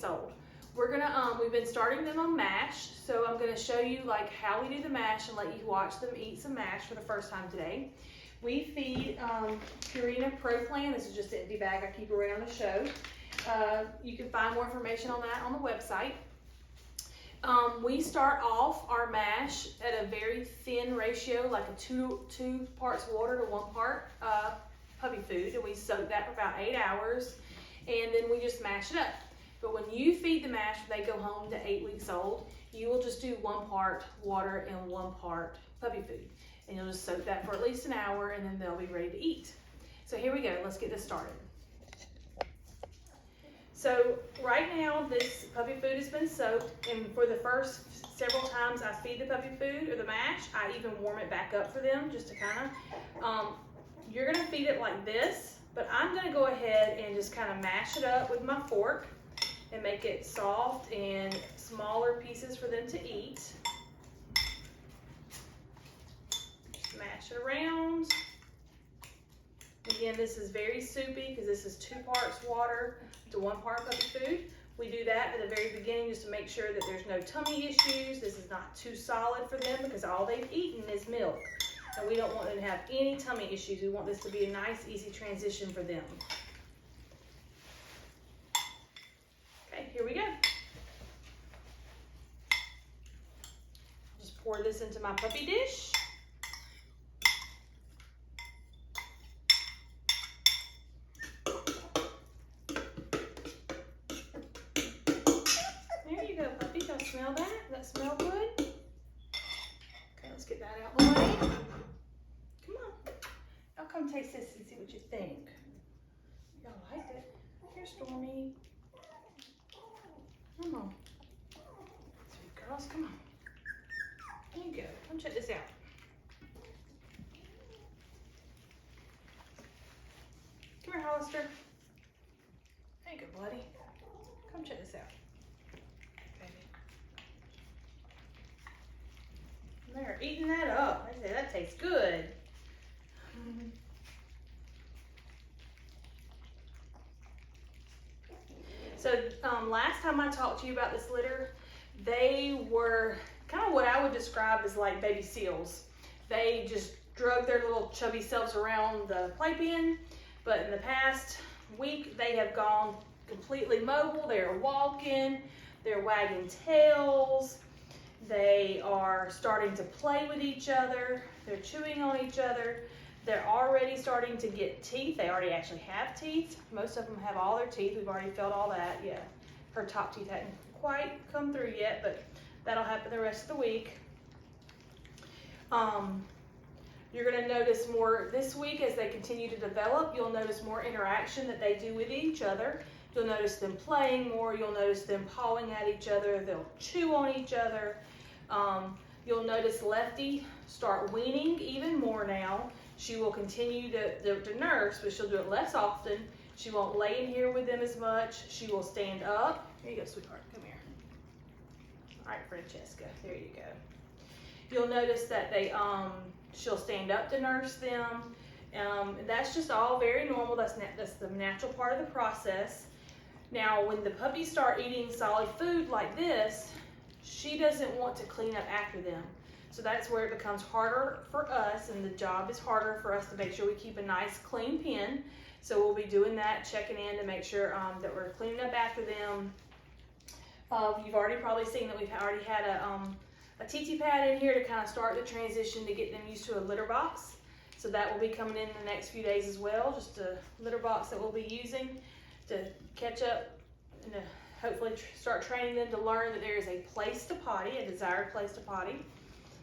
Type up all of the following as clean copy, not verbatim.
weeks old. We're gonna, we've been starting them on mash, so I'm gonna show you like how we do the mash and let you watch them eat some mash for the first time today. We feed Purina Pro Plan. This is just an empty bag I keep around the show. You can find more information on that on the website. We start off our mash at a very thin ratio, like a two parts water to 1 part puppy food, and we soak that for about 8 hours, and then we just mash it up. But when you feed the mash, when they go home to 8 weeks old, you will just do 1 part water and 1 part puppy food. And you'll just soak that for at least an hour, and then they'll be ready to eat. So here we go, let's get this started. So right now, this puppy food has been soaked, and for the first several times I feed the puppy food or the mash, I even warm it back up for them just to kind of, you're gonna feed it like this, but I'm gonna go ahead and just kind of mash it up with my fork and make it soft and smaller pieces for them to eat. Just mash it around. Again, this is very soupy because this is 2 parts water to 1 part puppy food. We do that at the very beginning just to make sure that there's no tummy issues. This is not too solid for them because all they've eaten is milk. And we don't want them to have any tummy issues. We want this to be a nice, easy transition for them. Okay, here we go. Just pour this into my puppy dish. There you go, puppy. Y'all smell that? Does that smell good? Okay, let's get that out of the way. Come on. Y'all come taste this and see what you think. Y'all like it? Here, Stormy. Come on. Sweet girls, come on. There you go. Come check this out. Come here, Hollister. There you go, buddy. Come check this out. Baby. They're eating that up. I say that tastes good. So last time I talked to you about this litter, they were kind of what I would describe as like baby seals. They just drug their little chubby selves around the playpen, but in the past week they have gone completely mobile. They're walking, they're wagging tails, they are starting to play with each other, they're chewing on each other. They're already starting to get teeth. They already actually have teeth. Most of them have all their teeth. We've already felt all that. Yeah, her top teeth hadn't quite come through yet, but that'll happen the rest of the week. You're gonna notice more this week as they continue to develop. You'll notice more interaction that they do with each other. You'll notice them playing more. You'll notice them pawing at each other. They'll chew on each other. You'll notice Lefty start weaning even more now. She will continue to nurse, but she'll do it less often. She won't lay in here with them as much. She will stand up. Here you go, sweetheart. Come here. All right, Francesca. There you go. You'll notice that she'll stand up to nurse them. That's just all very normal. That's the natural part of the process. Now, when the puppies start eating solid food like this, she doesn't want to clean up after them. So that's where it becomes harder for us, and the job is harder for us to make sure we keep a nice clean pen. So we'll be doing that, checking in to make sure that we're cleaning up after them. You've already probably seen that we've already had a TT pad in here to kind of start the transition to get them used to a litter box. So that will be coming in the next few days as well, just a litter box that we'll be using to catch up and to hopefully start training them to learn that there is a place to potty, a desired place to potty.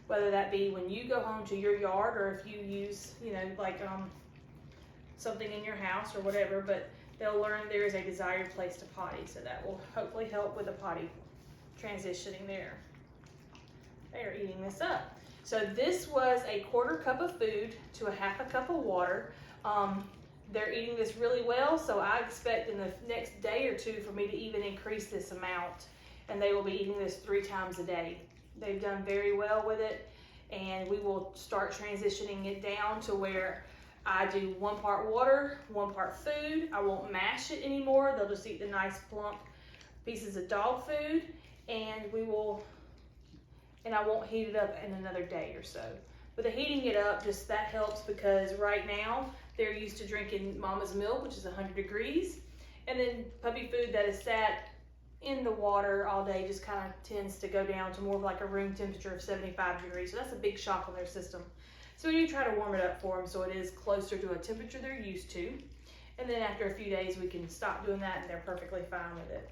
Whether that be when you go home to your yard or if you use, you know, like something in your house or whatever, but they'll learn there is a desired place to potty. So that will hopefully help with the potty transitioning there. They are eating this up. So this was a 1/4 cup of food to a 1/2 cup of water. They're eating this really well, so I expect in the next day or two for me to even increase this amount, and they will be eating this 3 times a day. They've done very well with it, and we will start transitioning it down to where I do 1 part water, 1 part food. I won't mash it anymore. They'll just eat the nice plump pieces of dog food, and I won't heat it up in another day or so. But the heating it up, just that helps because right now they're used to drinking mama's milk, which is 100 degrees. And then puppy food that is sat in the water all day just kind of tends to go down to more of like a room temperature of 75 degrees. So that's a big shock on their system. So we do try to warm it up for them so it is closer to a temperature they're used to. And then after a few days, we can stop doing that and they're perfectly fine with it.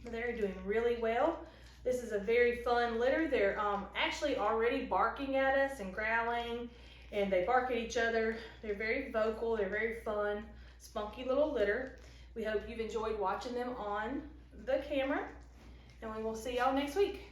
But they're doing really well. This is a very fun litter. They're actually already barking at us and growling, and they bark at each other. They're very vocal, they're very fun, spunky little litter. We hope you've enjoyed watching them on the camera, and we will see y'all next week.